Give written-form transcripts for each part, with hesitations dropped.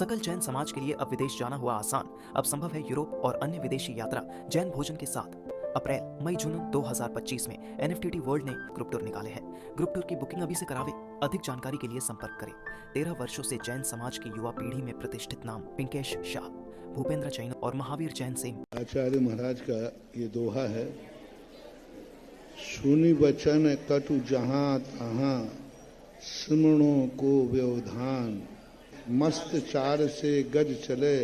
सकल जैन समाज के लिए अब विदेश जाना हुआ आसान। अब संभव है यूरोप और अन्य विदेशी यात्रा जैन भोजन के साथ। अप्रैल मई जून 2025 में एनएफटीटी वर्ल्ड ने ग्रुप टूर निकाले हैं। ग्रुप टूर की बुकिंग अभी से करावे। अधिक जानकारी के लिए संपर्क करें। 13 वर्षों से जैन समाज की युवा पीढ़ी में प्रतिष्ठित नाम पिंकेश शाह, भूपेंद्र जैन और महावीर जैन सिंह। आचार्य महाराज का ये दोहा है, सुनी बचन कटु जहाँ तहाँ सिमरणों को व्यवधान, मस्त चार से गज चले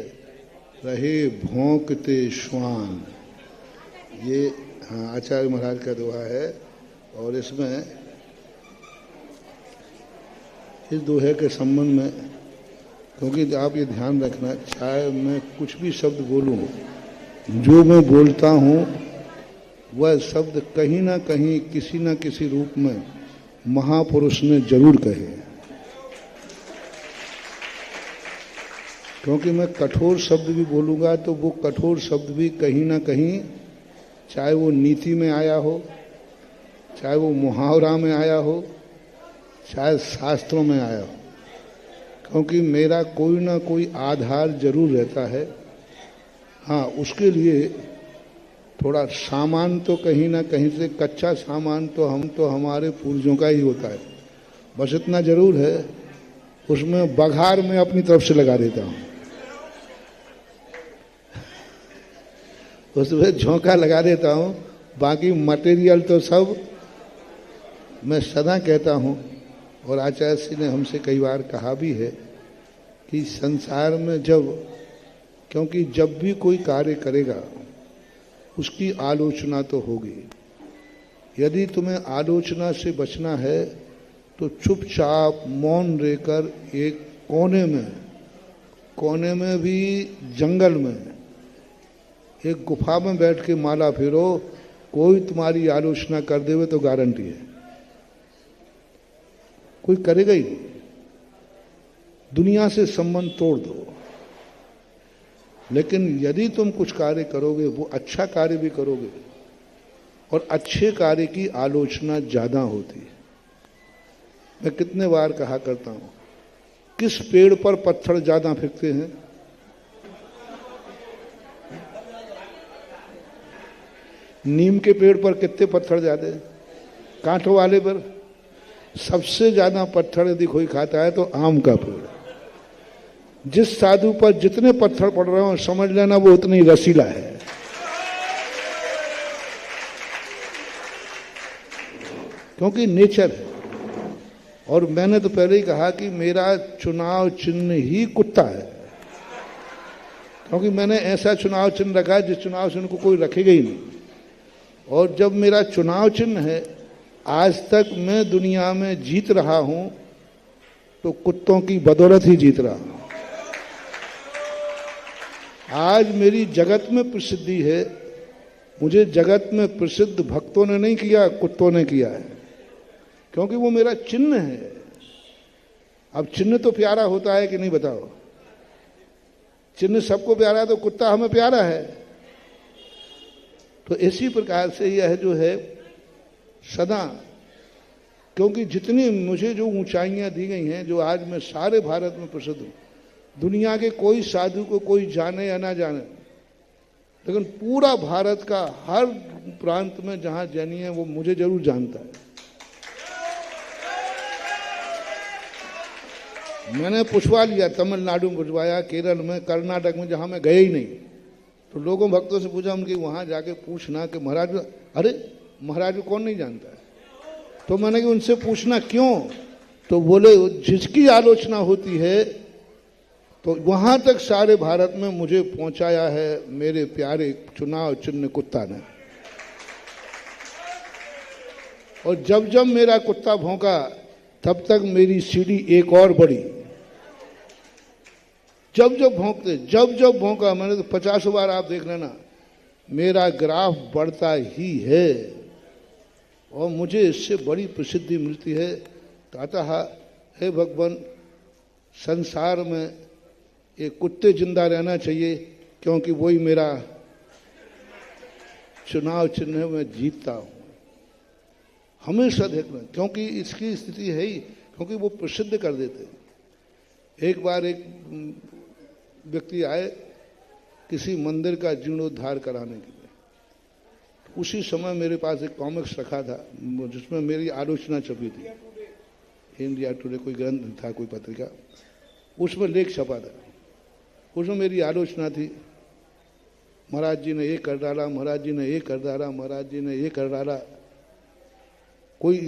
रहे भौंकते श्वान। ये आचार्य महाराज का दोहा है। और इसमें इस दोहे के संबंध में, क्योंकि आप ये ध्यान रखना, चाहे मैं कुछ भी शब्द बोलूं, जो मैं बोलता हूं वह शब्द कहीं ना कहीं किसी न किसी रूप में महापुरुष ने जरूर कहे। क्योंकि मैं कठोर शब्द भी बोलूंगा तो वो कठोर शब्द भी कहीं ना कहीं, चाहे वो नीति में आया हो, चाहे वो मुहावरा में आया हो, चाहे शास्त्रों में आया हो, क्योंकि मेरा कोई ना कोई आधार जरूर रहता है। हाँ, उसके लिए थोड़ा सामान तो कहीं ना कहीं से, कच्चा सामान तो हमारे पूर्वजों का ही होता है। बस इतना जरूर है, उसमें बघार में अपनी तरफ से लगा देता हूँ, उसमें झोंका लगा देता हूँ। बाकी मटेरियल तो सब मैं सदा कहता हूँ, और आचार्य श्री ने हमसे कई बार कहा भी है कि संसार में क्योंकि जब भी कोई कार्य करेगा उसकी आलोचना तो होगी। यदि तुम्हें आलोचना से बचना है तो चुपचाप मौन रहकर एक कोने में भी जंगल में एक गुफा में बैठ के माला फेरो। कोई तुम्हारी आलोचना कर देवे तो गारंटी है कोई करेगा ही नहीं। दुनिया से संबंध तोड़ दो। लेकिन यदि तुम कुछ कार्य करोगे, वो अच्छा कार्य भी करोगे, और अच्छे कार्य की आलोचना ज्यादा होती है। मैं कितने बार कहा करता हूं, किस पेड़ पर पत्थर ज्यादा फेंकते हैं? नीम के पेड़ पर कितने पत्थर ज्यादा हैं? कांटों वाले पर सबसे ज्यादा पत्थर यदि कोई खाता है तो आम का पेड़। जिस साधु पर जितने पत्थर पड़ रहे हो, समझ लेना वो उतनी रसीला है। क्योंकि नेचर है। और मैंने तो पहले ही कहा कि मेरा चुनाव चिन्ह ही कुत्ता है। क्योंकि मैंने ऐसा चुनाव चिन्ह रखा है जिस चुनाव चिन्ह को कोई रखेगा ही नहीं। और जब मेरा चुनाव चिन्ह है, आज तक मैं दुनिया में जीत रहा हूं तो कुत्तों की बदौलत ही जीत रहा हूं। आज मेरी जगत में प्रसिद्धि है। मुझे जगत में प्रसिद्ध भक्तों ने नहीं किया, कुत्तों ने किया है। क्योंकि वो मेरा चिन्ह है। अब चिन्ह तो प्यारा होता है कि नहीं, बताओ? चिन्ह सबको प्यारा है तो कुत्ता हमें प्यारा है। तो इसी प्रकार से यह जो है सदा, क्योंकि जितनी मुझे जो ऊंचाइयां दी गई हैं, जो आज मैं सारे भारत में प्रसिद्ध हूं, दुनिया के कोई साधु को कोई जाने या ना जाने, लेकिन पूरा भारत का हर प्रांत में जहां जैनी है वो मुझे जरूर जानता है। मैंने पुछवा लिया, तमिलनाडु में पुछवाया, केरल में, कर्नाटक में, जहां मैं गया ही नहीं, तो लोगों भक्तों से पूछा उनकी, वहां जाके पूछना कि महाराज, अरे महाराज को कौन नहीं जानता है? तो मैंने कि उनसे पूछना क्यों? तो बोले जिसकी आलोचना होती है तो वहां तक सारे भारत में मुझे पहुंचाया है मेरे प्यारे चुनाव चिन्ह कुत्ता ने। और जब जब मेरा कुत्ता भौंका तब तक मेरी सीढ़ी एक और बढ़ी। जब जब भौंका, मैंने तो 50 बार, आप देख लेना, मेरा ग्राफ बढ़ता ही है। और मुझे इससे बड़ी प्रसिद्धि मिलती है। अतः हे भगवान, संसार में एक कुत्ते जिंदा रहना चाहिए, क्योंकि वही मेरा चुनाव चिन्ह है। मैं जीतता हूं हमेशा, देखना, क्योंकि इसकी स्थिति है ही, क्योंकि वो प्रसिद्ध कर देते हैं। एक बार एक व्यक्ति आए किसी मंदिर का जीर्णोद्धार कराने के लिए। उसी समय मेरे पास एक कॉमिक्स रखा था जिसमें मेरी आलोचना छपी थी, इंडिया टुडे कोई ग्रंथ था, कोई पत्रिका, उसमें लेख छपा था। उसमें मेरी आलोचना थी, महाराज जी ने ये कर डाला, महाराज जी ने ये कर डाला, महाराज जी ने ये कर डाला। कोई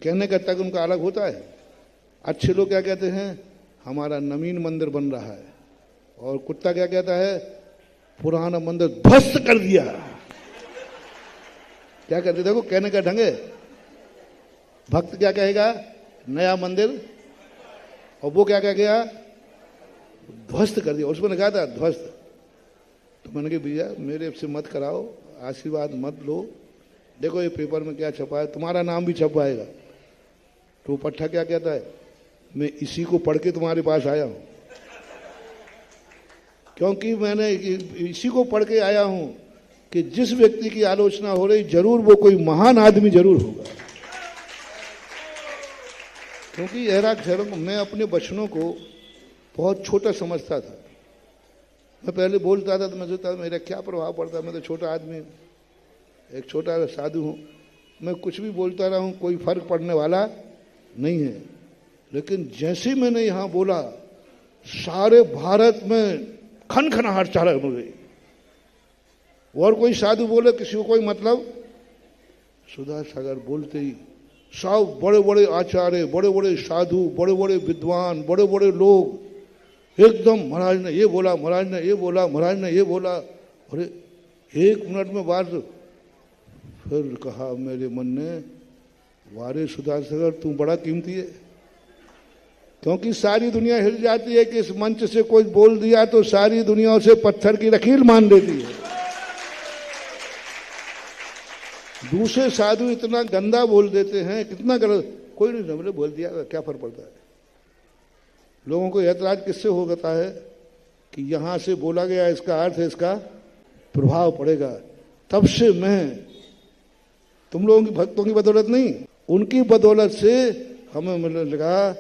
कहने का तक उनका अलग होता है। अच्छे लोग क्या कहते हैं, हमारा नवीन मंदिर बन रहा है, और कुत्ता क्या कहता है, पुराना मंदिर ध्वस्त कर दिया। क्या कहते, देखो कहने का ढंग है। भक्त क्या कहेगा, नया मंदिर, और वो क्या कह गया, ध्वस्त कर दिया। उसमें कहा था ध्वस्त। तो मैंने कहा भैया मेरे से मत कराओ, आशीर्वाद मत लो, देखो ये पेपर में क्या छपा है, तुम्हारा नाम भी छपवाएगा। तो पट्टा क्या कहता है, मैं इसी को पढ़ के तुम्हारे पास आया हूं, क्योंकि मैंने इसी को पढ़ के आया हूं कि जिस व्यक्ति की आलोचना हो रही जरूर वो कोई महान आदमी जरूर होगा। क्योंकि मैं अपने वचनों को बहुत छोटा समझता था। मैं पहले बोलता था तो मैं सोचता मेरा क्या प्रभाव पड़ता, मैं तो छोटा आदमी हूँ, एक छोटा साधु हूँ, मैं कुछ भी बोलता रहा हूँ, कोई फर्क पड़ने वाला नहीं है। लेकिन जैसे मैंने यहाँ बोला, सारे भारत में खनखनाहट चालू हो गई। और कोई साधु बोले, किसी को कोई मतलब, सुधा सागर बोलते ही सब बड़े बड़े आचार्य, बड़े बड़े साधु, बड़े बड़े विद्वान, बड़े बड़े लोग एकदम, महाराज ने ये बोला, महाराज ने ये बोला, महाराज ने ये बोला। अरे 1 मिनट में बात। फिर कहा मेरे मन ने, वारे सुधा सागर तू बड़ा कीमती है। क्योंकि सारी दुनिया हिल जाती है कि इस मंच से कोई बोल दिया तो सारी दुनिया उसे पत्थर की लकीर मान लेती है। दूसरे साधु इतना गंदा बोल देते हैं, कितना गलत, कोई नहीं समझे, बोल दिया क्या फर्क पड़ता है। लोगों को ऐतराज किससे हो जाता है कि यहां से बोला गया, इसका अर्थ है, इसका प्रभाव पड़ेगा। तब से मैं तुम लोगों की भक्तों की बदौलत नहीं, उनकी बदौलत से हमें मिलने लगा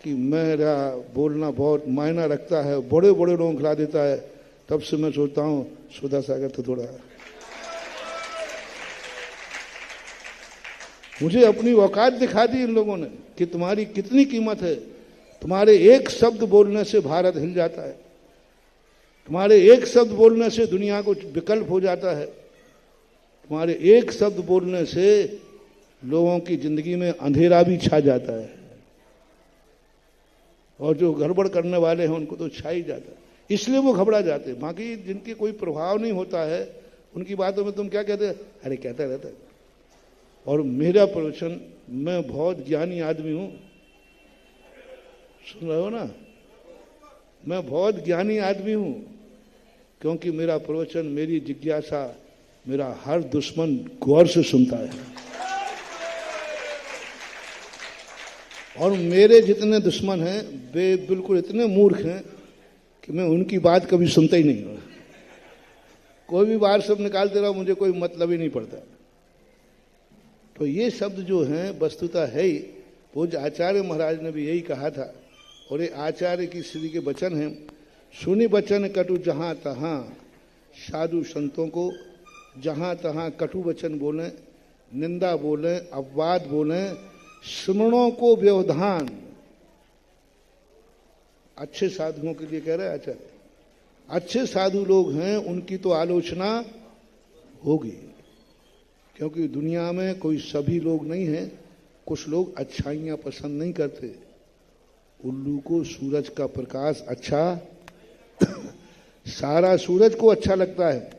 कि मेरा बोलना बहुत मायना रखता है, बड़े बड़े लोगों को खिला देता है। तब से मैं सोचता हूँ सुधा सागर तो थोड़ा, मुझे अपनी औकात दिखा दी इन लोगों ने कि तुम्हारी कितनी कीमत है। तुम्हारे एक शब्द बोलने से भारत हिल जाता है, तुम्हारे एक शब्द बोलने से दुनिया को विकल्प हो जाता है, तुम्हारे एक शब्द बोलने से लोगों की जिंदगी में अंधेरा भी छा जाता है, और जो गड़बड़ करने वाले हैं उनको तो छा ही जाता है, इसलिए वो घबरा जाते हैं। बाकी जिनके कोई प्रभाव नहीं होता है उनकी बातों में तुम क्या कहते हैं, अरे कहता रहता है। और मेरा प्रवचन, मैं बहुत ज्ञानी आदमी हूं, सुन रहे हो ना, मैं बहुत ज्ञानी आदमी हूं, क्योंकि मेरा प्रवचन, मेरी जिज्ञासा, मेरा हर दुश्मन गौर से सुनता है। और मेरे जितने दुश्मन हैं वे बिल्कुल इतने मूर्ख हैं कि मैं उनकी बात कभी सुनता ही नहीं हूं। कोई भी बात सब निकालते रहो, मुझे कोई मतलब ही नहीं पड़ता। तो ये शब्द जो हैं वस्तुतः है ही, पूज्य आचार्य महाराज ने भी यही कहा था, और ये आचार्य की श्री के वचन हैं, सुनि वचन कटु जहां तहां, साधु संतों को जहां तहां कटु वचन बोलें, निंदा बोलें, अपवाद बोलें, स्मरणों को व्यवधान। अच्छे साधुओं के लिए कह रहे हैं आचार्य, अच्छे साधु लोग हैं उनकी तो आलोचना होगी, क्योंकि दुनिया में कोई सभी लोग नहीं हैं। कुछ लोग अच्छाइयाँ पसंद नहीं करते। उल्लू को सूरज का प्रकाश अच्छा सारा सूरज को अच्छा लगता है।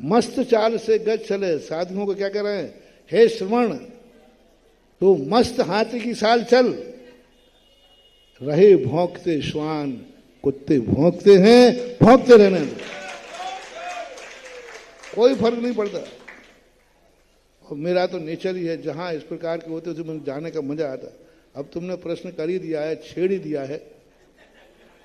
मस्त चाल से गज चले, साधुओं को क्या कह रहे हैं, हे श्रवण तो मस्त हाथी की चाल चल, रहे भौंकते श्वान, कुत्ते भौंकते हैं, भौंकते रहने दो, कोई फर्क नहीं पड़ता। और मेरा तो नेचर ही है, जहां इस प्रकार के होते तो मुझे जाने का मजा आता। अब तुमने प्रश्न कर ही दिया है, छेड़ ही दिया है,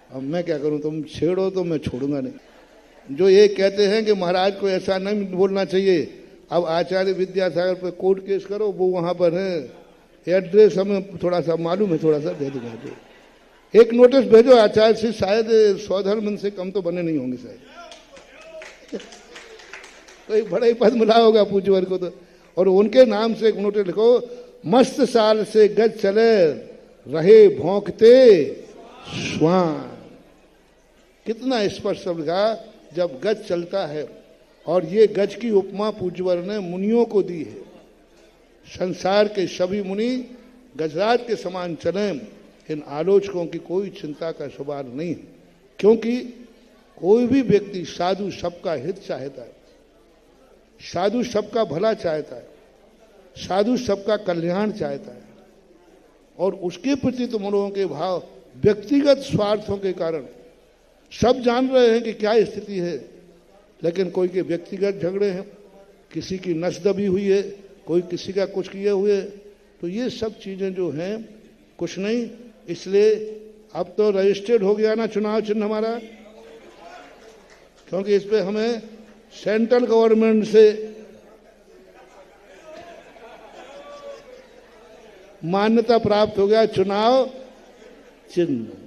अब मैं क्या करूं, तुम छेड़ो तो मैं छोड़ूंगा नहीं। जो ये कहते हैं कि महाराज को ऐसा नहीं बोलना चाहिए, अब आचार्य विद्यासागर पर कोर्ट केस करो, वो वहां पर है, एड्रेस हमें थोड़ा सा मालूम है, थोड़ा सा दे दूंगा। एक नोटिस भेजो आचार्य से, शायद 100 धर्म से कम तो बने नहीं होंगे शायद। कोई बड़ा ही पद मिला होगा पूज्यवर को तो। और उनके नाम से एक नोटिस लिखो, मस्त साल से गज चले रहे भौंकते श्वान। कितना स्पष्ट शब्द कहा, जब गज चलता है। और ये गज की उपमा पूज्यवर ने मुनियों को दी है। संसार के सभी मुनि गजराज के समान चले, इन आलोचकों की कोई चिंता का सवाल नहीं है, क्योंकि कोई भी व्यक्ति साधु सबका हित चाहता है, साधु सबका भला चाहता है, साधु सबका कल्याण चाहता है। और उसके प्रति तुम लोगों के भाव व्यक्तिगत स्वार्थों के कारण, सब जान रहे हैं कि क्या स्थिति है, लेकिन कोई के व्यक्तिगत झगड़े हैं, किसी की नस दबी हुई है, कोई किसी का कुछ किए हुए। तो ये सब चीजें जो हैं कुछ नहीं। इसलिए अब तो रजिस्टर्ड हो गया ना चुनाव चिन्ह हमारा, क्योंकि इस पे हमें सेंट्रल गवर्नमेंट से मान्यता प्राप्त हो गया चुनाव चिन्ह।